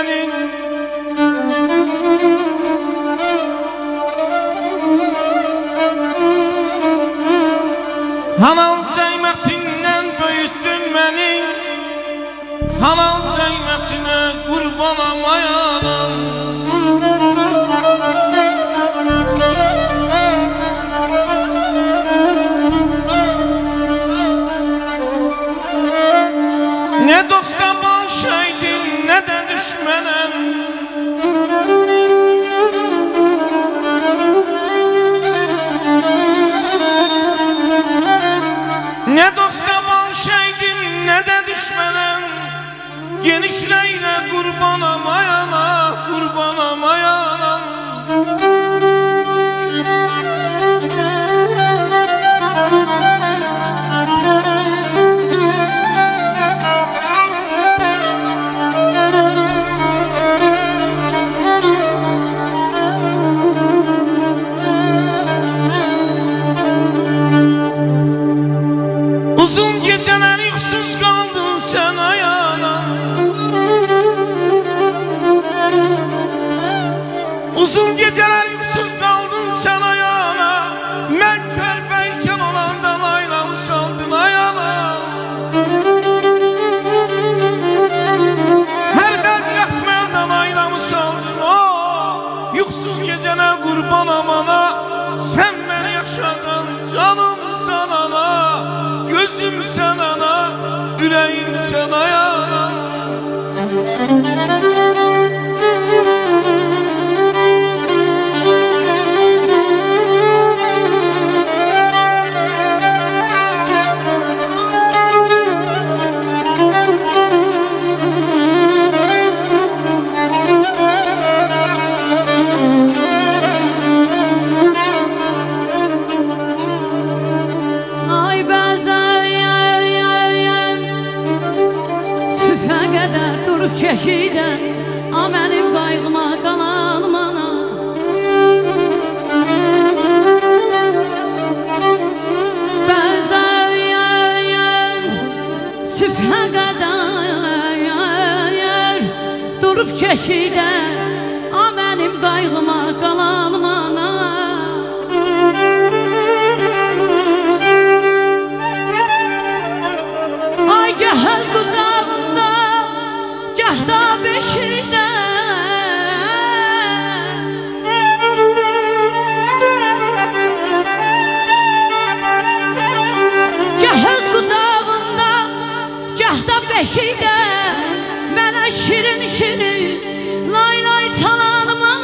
benim. Halal zeymətindən böyütdün məni, halal zeymətinə qurban olmayalım. Ne dosta bağışaydın, ne de düşmenen. Ne dosta bağışaydın, ne de düşmenen. Genişleyle kurban olmayana, kurban olmayana. Uzun geceler yuksuz kaldın sen ayağına. Uzun geceler yuksuz kaldın sen ayağına. Ben körpeyken olanda laylamı saldın ayağına. Her dert yatmayanda laylamı saldın o. Yuksuz gecene kurban amana. Sen beni yaşadın canım sanana. Gözüm sana, yüreğim sana ya. Ay durub keşidən, a mənim qayğıma qalan mana. Bəzən sübhə qədər durub keşidən, a mənim qayğıma qalan mana. Ay gəhəz qucağında, gəhdə beşikdə, gəhəz qucağında, gəhdə beşikdə, mənə şirin şirin lay lay çalanma.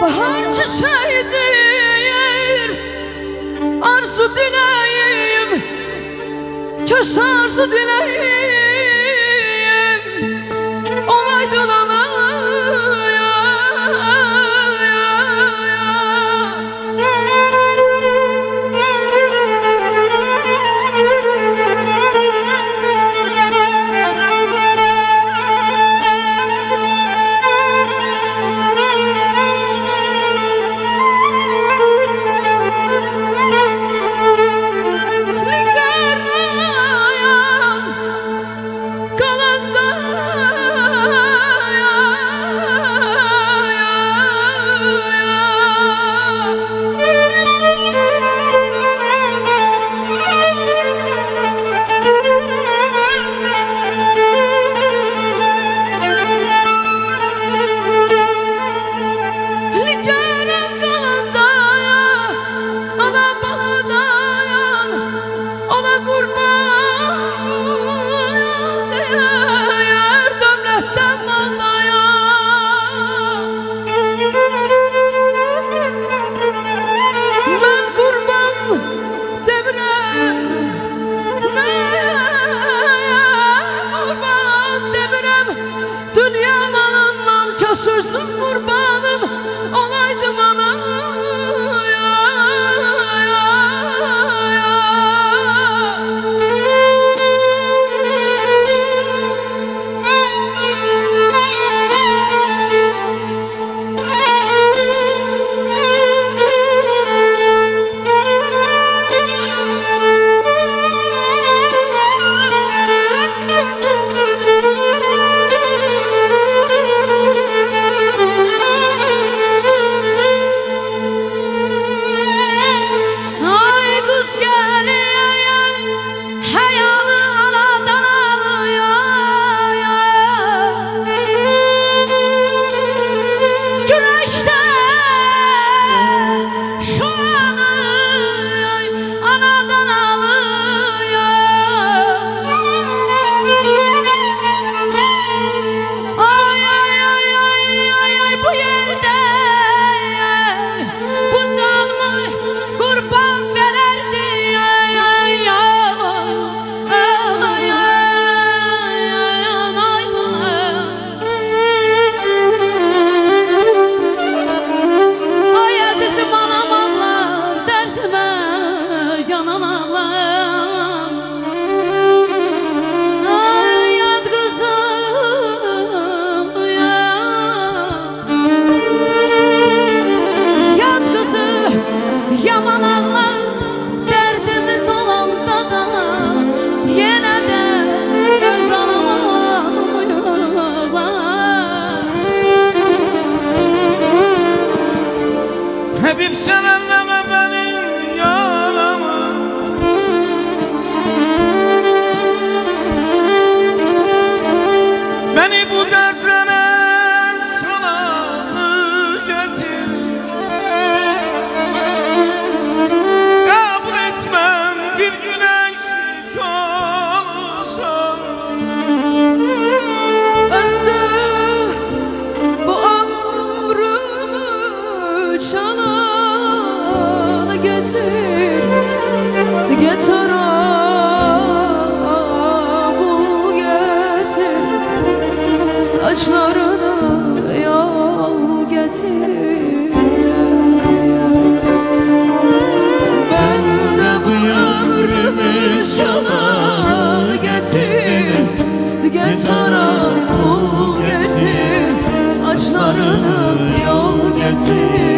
Bahar çiçeğidir, arzu dileyim, köş arzu dileyim, olaydın ana. saçlarını yol getir. Ben de bu ömrümü çala getir, gitara pul getir, saçlarını yol getir.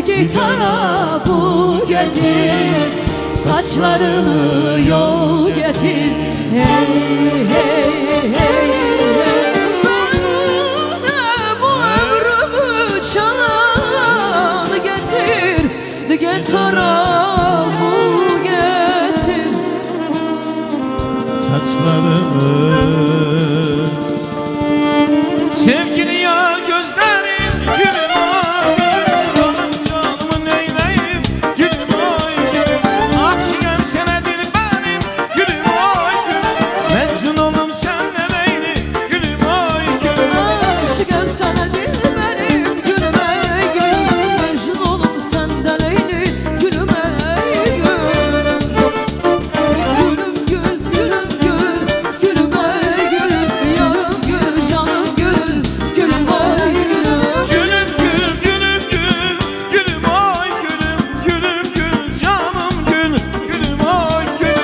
Gitara bu getir, saçlarını yol getir. Hey hey hey. Ben de bu ömrümü çalan getir, gitara bu getir. Saçlarını sevgili yar gözlerim gülüm ay canım canımı neyleyim gülüm ay gülüm akşam senedir benim gülüm ay gülüm mecnun olum senden eyli gülüm ay gülüm aşkım senedir benim gülüm ey gülüm mecnun olum senden eyli gülüm ey gülüm gülüm gül gülüm gül gülüm ey gülüm yarım gül canım gül gülüm ey gülüm gülüm gül gülüm gül gülüm ay gülüm gülüm gül canım gül gülüm ay gülüm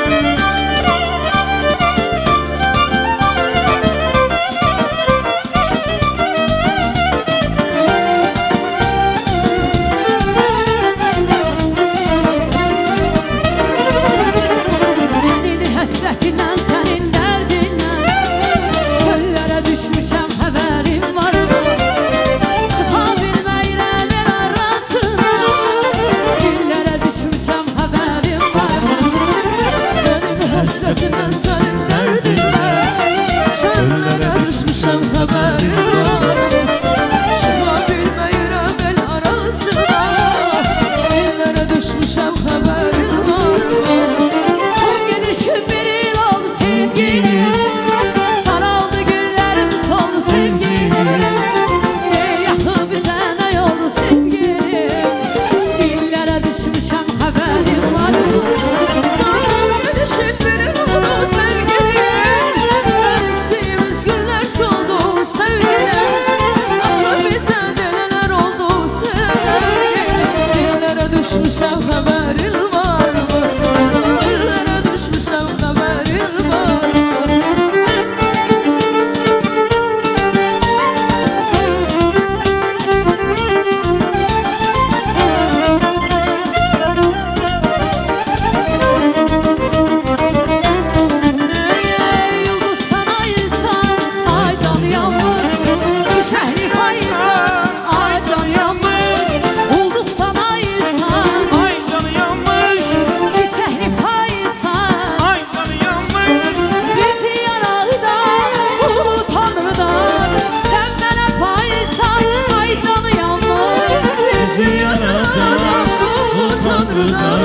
Senin həsrətindən, sənin dərdindən çöllərə düşmüşəm, xəbərim var mı? Çıxa bilməyirəm el arasına, dillərə düşmüşəm, xəbərim var mı? Sənin həsrətindən, sənin dərdindən çöllərə düşmüşəm, xəbərim var mı? Çıxa bilməyirəm el arasına, dillərə düşmüşəm, xəbərim var mı? Son gelişim bir il oldu sevgilim, saraldı güllerim soldu sevgilim. Yakın bize ne oldu sevgilim, dillere düşmüşem haberim var mı? Son gelişim bir il oldu sevgilim, ektiğimiz güller soldu sevgilim. Ama bize de neler oldu sevgilim, dillere düşmüşem haberim var mı? Dillere düşmüşem haberim var mı? Ey yıldız sana insan, ay can yanmış. Şehri kaysan, ay can yanmış. Yıldız sana insan, ay canı yanmış çiçekli paysan. ay canı yanmış Bizi yanardan, ulu tanrıdan. Sen bana paysan, ay canı yanmış. Bizi yanardan, ulu tanrıdan.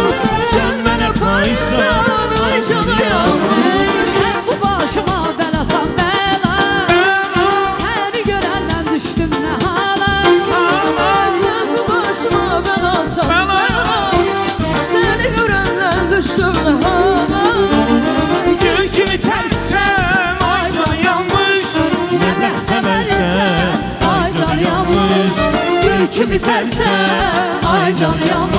Sen bana paysan, ay canı yanmış. Sen bu başıma belasan bela, seni görenler düştüm ne hala. Sen bu başıma belasan bela, seni görenler düştüm ne hala. gül kimi tersen ay canı yanmış Ne temelse, ay can yanmış. Gül kimi biterse ay canıyam